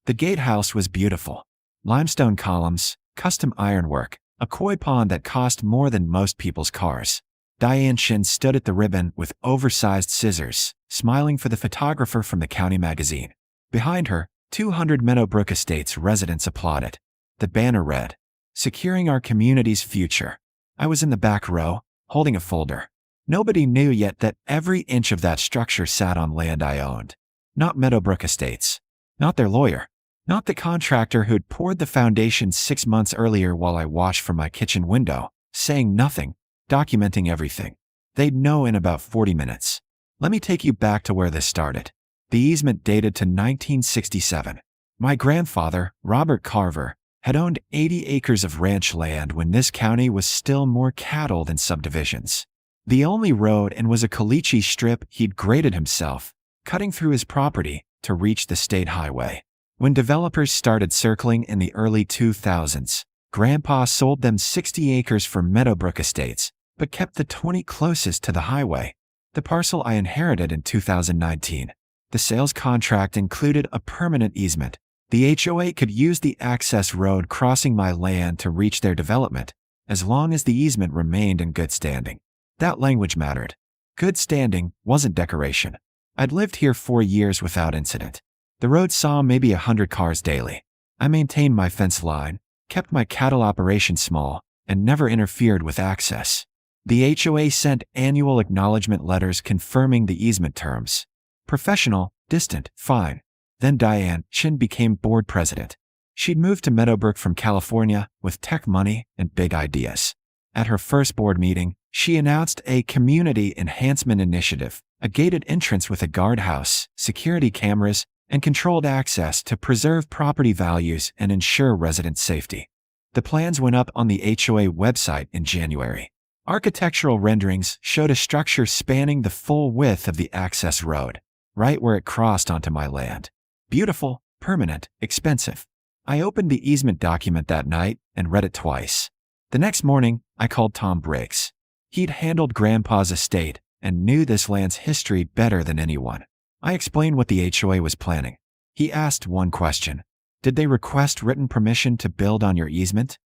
The gatehouse was beautiful. Limestone columns, custom ironwork, a koi pond that cost more than most people's cars. Diane Shin stood at the ribbon with oversized scissors, smiling for the photographer from the county magazine. Behind her, 200 Meadowbrook Estates residents applauded. The banner read, "Securing our community's future." I was in the back row, holding a folder. Nobody knew yet that every inch of that structure sat on land I owned. Not Meadowbrook Estates. Not their lawyer. Not the contractor who'd poured the foundation 6 months earlier while I watched from my kitchen window, saying nothing, documenting everything. They'd know in about 40 minutes. Let me take you back to where this started. The easement dated to 1967. My grandfather, Robert Carver, had owned 80 acres of ranch land when this county was still more cattle than subdivisions. The only road and was a caliche strip he'd graded himself, cutting through his property to reach the state highway. When developers started circling in the early 2000s, Grandpa sold them 60 acres for Meadowbrook Estates, but kept the 20 closest to the highway. The parcel I inherited in 2019. The sales contract included a permanent easement. The HOA could use the access road crossing my land to reach their development, as long as the easement remained in good standing. That language mattered. Good standing wasn't decoration. I'd lived here 4 years without incident. The road saw maybe 100 cars daily. I maintained my fence line, kept my cattle operation small, and never interfered with access. The HOA sent annual acknowledgement letters confirming the easement terms. Professional, distant, fine. Then Diane Shin became board president. She'd moved to Meadowbrook from California with tech money and big ideas. At her first board meeting, she announced a community enhancement initiative, a gated entrance with a guardhouse, security cameras, and controlled access to preserve property values and ensure resident safety. The plans went up on the HOA website in January. Architectural renderings showed a structure spanning the full width of the access road, right where it crossed onto my land. Beautiful, permanent, expensive. I opened the easement document that night and read it twice. The next morning, I called Tom Briggs. He'd handled Grandpa's estate and knew this land's history better than anyone. I explained what the HOA was planning. He asked one question. Did they request written permission to build on your easement?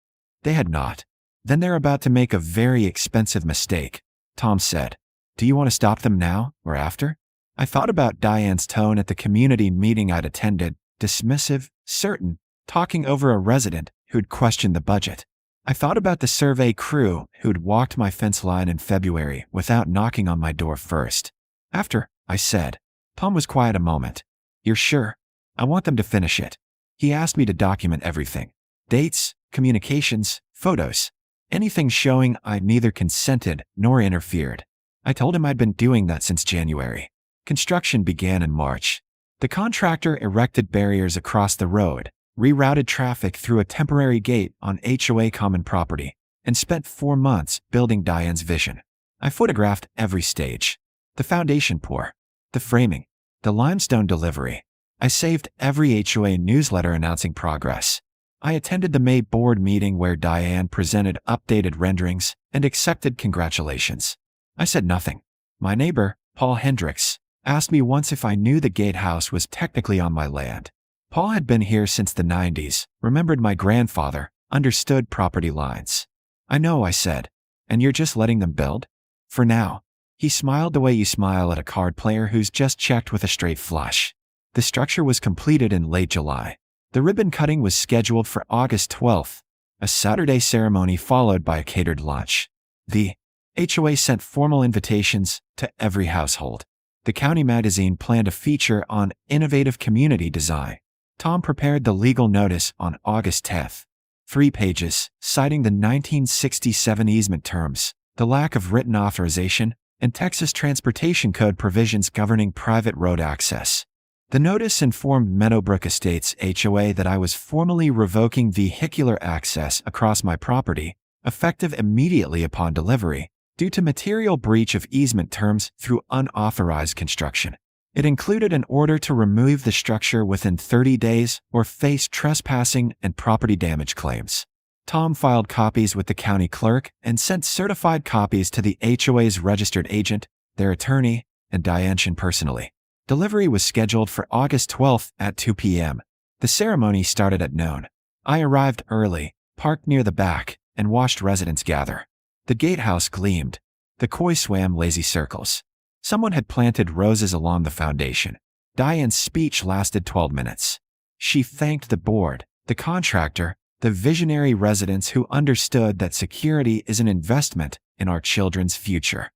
They had not. Then they're about to make a very expensive mistake, Tom said. Do you want to stop them now or after? I thought about Diane's tone at the community meeting I'd attended, dismissive, certain, talking over a resident who'd questioned the budget. I thought about the survey crew who'd walked my fence line in February without knocking on my door first. After, I said. Tom was quiet a moment. You're sure? I want them to finish it. He asked me to document everything. Dates, communications, photos. Anything showing I'd neither consented nor interfered. I told him I'd been doing that since January. Construction began in March. The contractor erected barriers across the road, rerouted traffic through a temporary gate on HOA common property, and spent 4 months building Diane's vision. I photographed every stage. The foundation pour, the framing, the limestone delivery. I saved every HOA newsletter announcing progress. I attended the May board meeting where Diane presented updated renderings and accepted congratulations. I said nothing. My neighbor, Paul Hendricks, asked me once if I knew the gatehouse was technically on my land. Paul had been here since the 90s, remembered my grandfather, understood property lines. I know, I said. And you're just letting them build? For now. He smiled the way you smile at a card player who's just checked with a straight flush. The structure was completed in late July. The ribbon cutting was scheduled for August 12th, a Saturday ceremony followed by a catered lunch. The HOA sent formal invitations to every household. The county magazine planned a feature on innovative community design. Tom prepared the legal notice on August 10th. 3 pages, citing the 1967 easement terms, the lack of written authorization, and Texas Transportation Code provisions governing private road access. The notice informed Meadowbrook Estates HOA that I was formally revoking vehicular access across my property, effective immediately upon delivery, due to material breach of easement terms through unauthorized construction. It included an order to remove the structure within 30 days or face trespassing and property damage claims. Tom filed copies with the county clerk and sent certified copies to the HOA's registered agent, their attorney, and Diane Shin personally. Delivery was scheduled for August 12th at 2 p.m. The ceremony started at noon. I arrived early, parked near the back, and watched residents gather. The gatehouse gleamed. The koi swam lazy circles. Someone had planted roses along the foundation. Diane's speech lasted 12 minutes. She thanked the board, the contractor, the visionary residents who understood that security is an investment in our children's future.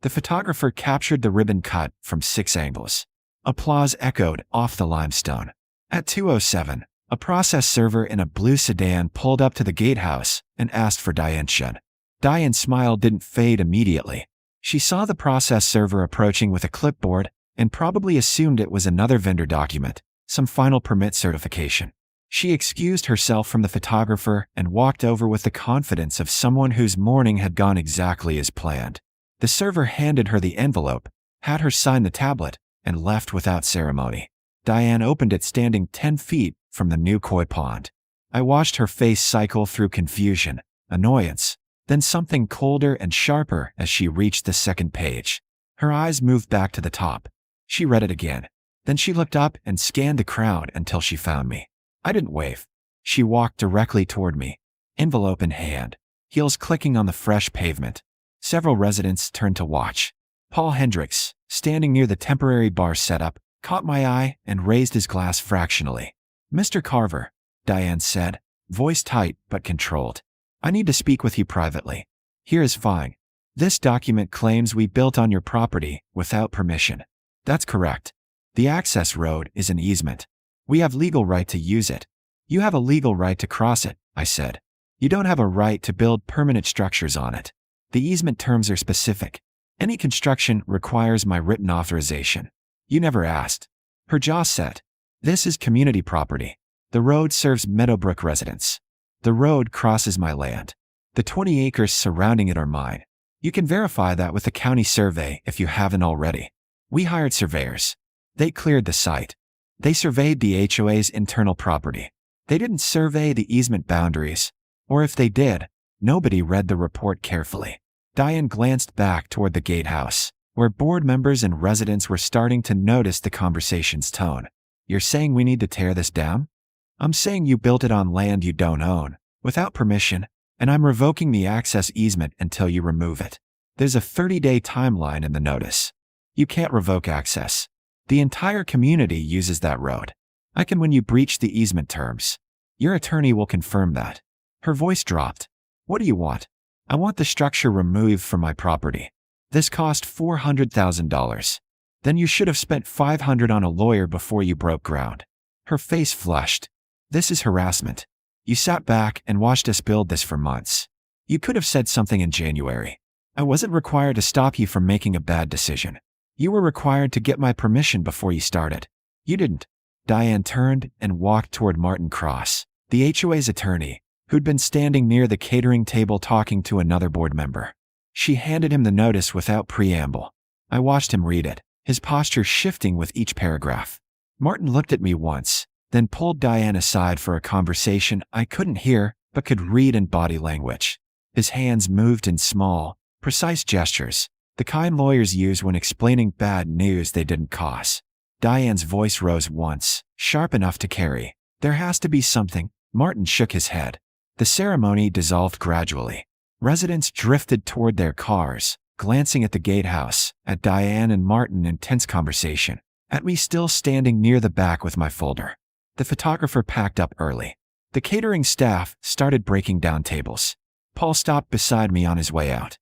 The photographer captured the ribbon cut from 6 angles. Applause echoed off the limestone. At 2:07, a process server in a blue sedan pulled up to the gatehouse and asked for Diane Shen. Diane's smile didn't fade immediately. She saw the process server approaching with a clipboard and probably assumed it was another vendor document, some final permit certification. She excused herself from the photographer and walked over with the confidence of someone whose morning had gone exactly as planned. The server handed her the envelope, had her sign the tablet, and left without ceremony. Diane opened it standing 10 feet from the new koi pond. I watched her face cycle through confusion, annoyance, then something colder and sharper as she reached the second page. Her eyes moved back to the top. She read it again. Then she looked up and scanned the crowd until she found me. I didn't wave. She walked directly toward me, envelope in hand, heels clicking on the fresh pavement. Several residents turned to watch. Paul Hendricks, standing near the temporary bar setup, caught my eye and raised his glass fractionally. "Mr. Carver," Diane said, voice tight but controlled. "I need to speak with you privately." "Here is fine. This document claims we built on your property without permission." "That's correct. The access road is an easement. We have legal right to use it." "You have a legal right to cross it," I said. "You don't have a right to build permanent structures on it. The easement terms are specific. Any construction requires my written authorization. You never asked." Her jaw set. "This is community property. The road serves Meadowbrook residents. The road crosses my land. The 20 acres surrounding it are mine. You can verify that with the county survey if you haven't already. We hired surveyors. They cleared the site. They surveyed the HOA's internal property. They didn't survey the easement boundaries. Or if they did, nobody read the report carefully." Diane glanced back toward the gatehouse, where board members and residents were starting to notice the conversation's tone. "You're saying we need to tear this down?" "I'm saying you built it on land you don't own, without permission, and I'm revoking the access easement until you remove it. There's a 30-day timeline in the notice. You can't revoke access. The entire community uses that road. I can when you breach the easement terms. Your attorney will confirm that." Her voice dropped. "What do you want?" "I want the structure removed from my property. This cost $400,000. Then you should have spent $500 on a lawyer before you broke ground." Her face flushed. "This is harassment. You sat back and watched us build this for months. You could have said something in January. I wasn't required to stop you from making a bad decision. You were required to get my permission before you started. You didn't." Diane turned and walked toward Martin Cross, the HOA's attorney, who'd been standing near the catering table talking to another board member. She handed him the notice without preamble. I watched him read it, his posture shifting with each paragraph. Martin looked at me once, then pulled Diane aside for a conversation I couldn't hear but could read in body language. His hands moved in small, precise gestures, the kind lawyers use when explaining bad news they didn't cause. Diane's voice rose once, sharp enough to carry. "There has to be something." Martin shook his head. The ceremony dissolved gradually. Residents drifted toward their cars, glancing at the gatehouse, at Diane and Martin in tense conversation, at me still standing near the back with my folder. The photographer packed up early. The catering staff started breaking down tables. Paul stopped beside me on his way out.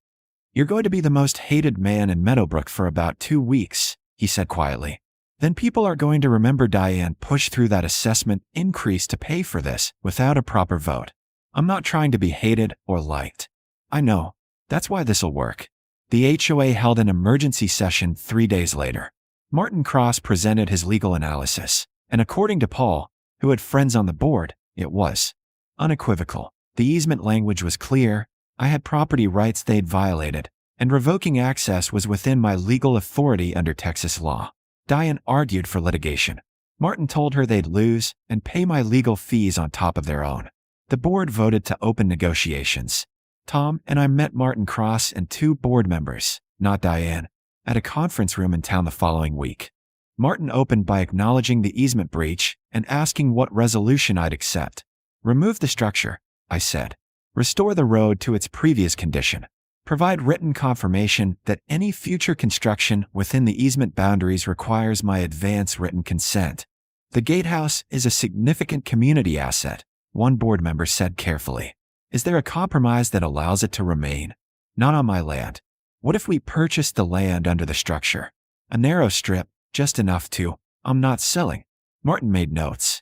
"You're going to be the most hated man in Meadowbrook for about 2 weeks, he said quietly. "Then people are going to remember Diane pushed through that assessment increase to pay for this without a proper vote. I'm not trying to be hated or liked. I know. That's why this'll work." The HOA held an emergency session 3 days later. Martin Cross presented his legal analysis, and according to Paul, who had friends on the board, it was unequivocal. The easement language was clear. I had property rights they'd violated, and revoking access was within my legal authority under Texas law. Diane argued for litigation. Martin told her they'd lose and pay my legal fees on top of their own. The board voted to open negotiations. Tom and I met Martin Cross and 2 board members, not Diane, at a conference room in town the following week. Martin opened by acknowledging the easement breach and asking what resolution I'd accept. Remove the structure, I said. Restore the road to its previous condition. Provide written confirmation that any future construction within the easement boundaries requires my advance written consent. The Gatehouse is a significant community asset, one board member said carefully. Is there a compromise that allows it to remain? Not on my land. What if we purchased the land under the structure? A narrow strip, just enough to, I'm not selling. Martin made notes.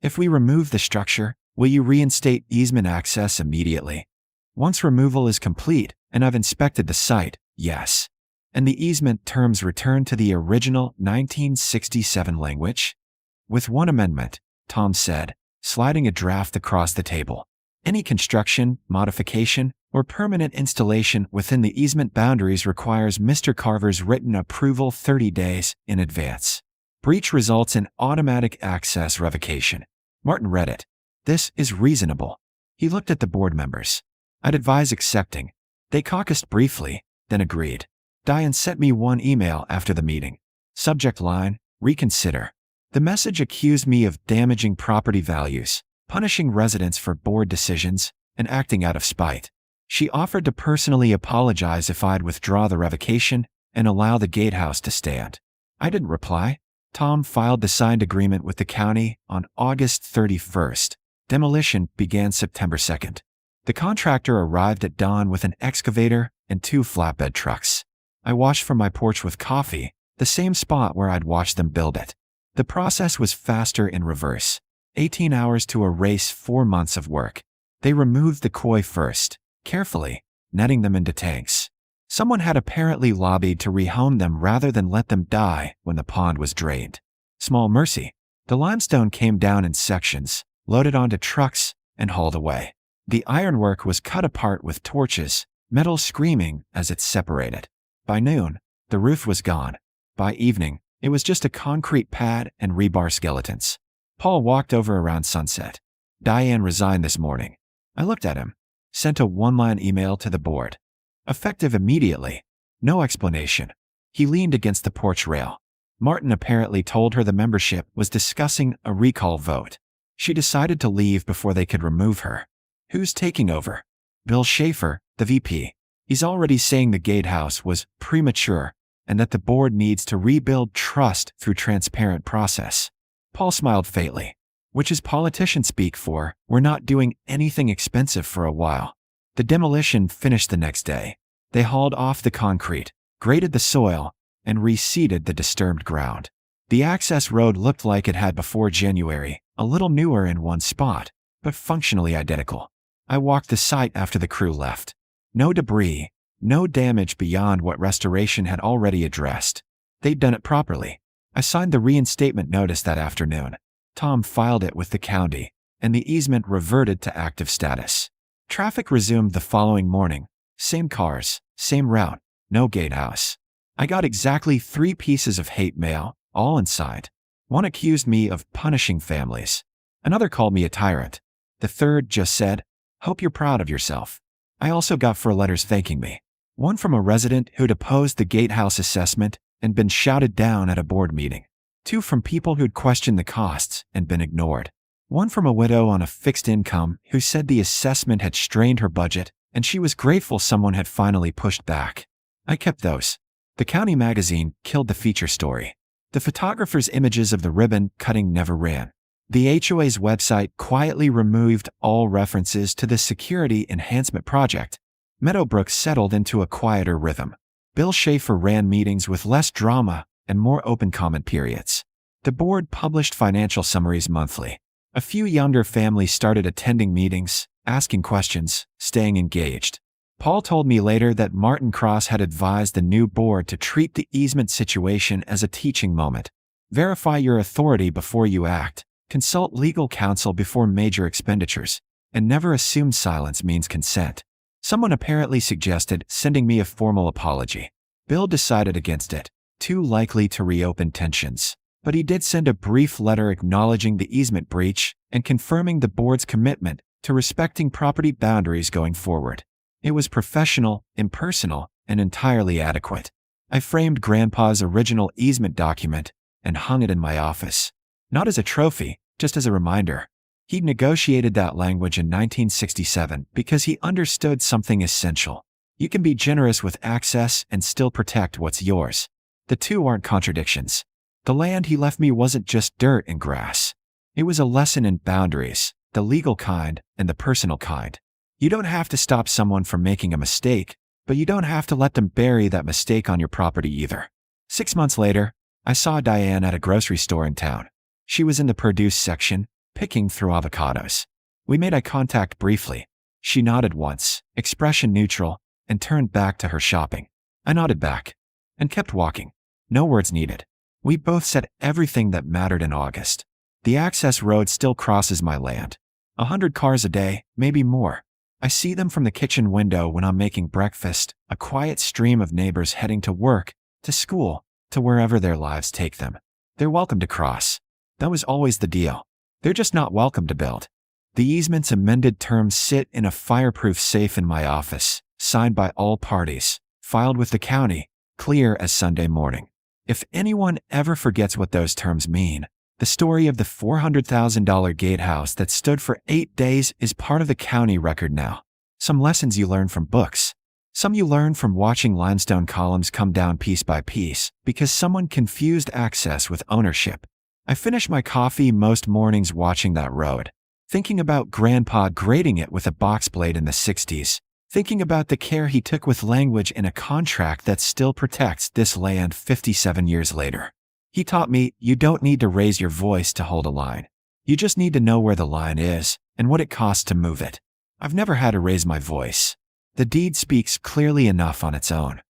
If we remove the structure, will you reinstate easement access immediately? Once removal is complete, and I've inspected the site, yes. And the easement terms return to the original 1967 language? With one amendment, Tom said, sliding a draft across the table. Any construction, modification, or permanent installation within the easement boundaries requires Mr. Carver's written approval 30 days in advance. Breach results in automatic access revocation. Martin read it. This is reasonable. He looked at the board members. I'd advise accepting. They caucused briefly, then agreed. Diane sent me one email after the meeting. Subject line, reconsider. The message accused me of damaging property values, punishing residents for board decisions, and acting out of spite. She offered to personally apologize if I'd withdraw the revocation and allow the Gatehouse to stand. I didn't reply. Tom filed the signed agreement with the county on August 31st. Demolition began September 2nd. The contractor arrived at dawn with an excavator and 2 flatbed trucks. I washed from my porch with coffee, the same spot where I'd watched them build it. The process was faster in reverse. 18 hours to erase 4 months of work. They removed the koi first, carefully, netting them into tanks. Someone had apparently lobbied to rehome them rather than let them die when the pond was drained. Small mercy. The limestone came down in sections, loaded onto trucks, and hauled away. The ironwork was cut apart with torches, metal screaming as it separated. By noon, the roof was gone. By evening, it was just a concrete pad and rebar skeletons. Paul walked over around sunset. Diane resigned this morning. I looked at him. Sent a one-line email to the board. Effective immediately. No explanation. He leaned against the porch rail. Martin apparently told her the membership was discussing a recall vote. She decided to leave before they could remove her. Who's taking over? Bill Schaefer, the VP. He's already saying the Gatehouse was premature and that the board needs to rebuild trust through transparent process. Paul smiled faintly. Which is politician speak for, we're not doing anything expensive for a while. The demolition finished the next day. They hauled off the concrete, graded the soil, and reseeded the disturbed ground. The access road looked like it had before January, a little newer in one spot, but functionally identical. I walked the site after the crew left. No debris, no damage beyond what restoration had already addressed. They'd done it properly. I signed the reinstatement notice that afternoon. Tom filed it with the county, and the easement reverted to active status. Traffic resumed the following morning. Same cars, same route, no Gatehouse. I got exactly 3 pieces of hate mail, all inside. One accused me of punishing families. Another called me a tyrant. The third just said, "Hope you're proud of yourself." I also got 4 letters thanking me. One from a resident who'd opposed the Gatehouse assessment and been shouted down at a board meeting. 2 from people who'd questioned the costs and been ignored. One from a widow on a fixed income who said the assessment had strained her budget and she was grateful someone had finally pushed back. I kept those. The county magazine killed the feature story. The photographer's images of the ribbon cutting never ran. The HOA's website quietly removed all references to the security enhancement project. Meadowbrook settled into a quieter rhythm. Bill Schaefer ran meetings with less drama and more open comment periods. The board published financial summaries monthly. A few younger families started attending meetings, asking questions, staying engaged. Paul told me later that Martin Cross had advised the new board to treat the easement situation as a teaching moment. Verify your authority before you act, consult legal counsel before major expenditures, and never assume silence means consent. Someone apparently suggested sending me a formal apology. Bill decided against it, too likely to reopen tensions. But he did send a brief letter acknowledging the easement breach and confirming the board's commitment to respecting property boundaries going forward. It was professional, impersonal, and entirely adequate. I framed Grandpa's original easement document and hung it in my office. Not as a trophy, Just as a reminder, he negotiated that language in 1967 because he understood something essential. You can be generous with access and still protect what's yours. The two aren't contradictions. The land he left me wasn't just dirt and grass. It was a lesson in boundaries, the legal kind and the personal kind. You don't have to stop someone from making a mistake, but you don't have to let them bury that mistake on your property either. 6 months later, I saw Diane at a grocery store in town. She was in the produce section, picking through avocados. We made eye contact briefly. She nodded once, expression neutral, and turned back to her shopping. I nodded back and kept walking. No words needed. We both said everything that mattered in August. The access road still crosses my land. 100 cars a day, maybe more. I see them from the kitchen window when I'm making breakfast, a quiet stream of neighbors heading to work, to school, to wherever their lives take them. They're welcome to cross. That was always the deal. They're just not welcome to build. The easement's amended terms sit in a fireproof safe in my office, signed by all parties, filed with the county, clear as Sunday morning. If anyone ever forgets what those terms mean, the story of the $400,000 gatehouse that stood for 8 days is part of the county record now. Some lessons you learn from books. Some you learn from watching limestone columns come down piece by piece because someone confused access with ownership. I finish my coffee most mornings watching that road, thinking about Grandpa grading it with a box blade in the 60s, thinking about the care he took with language in a contract that still protects this land 57 years later. He taught me you don't need to raise your voice to hold a line. You just need to know where the line is and what it costs to move it. I've never had to raise my voice. The deed speaks clearly enough on its own.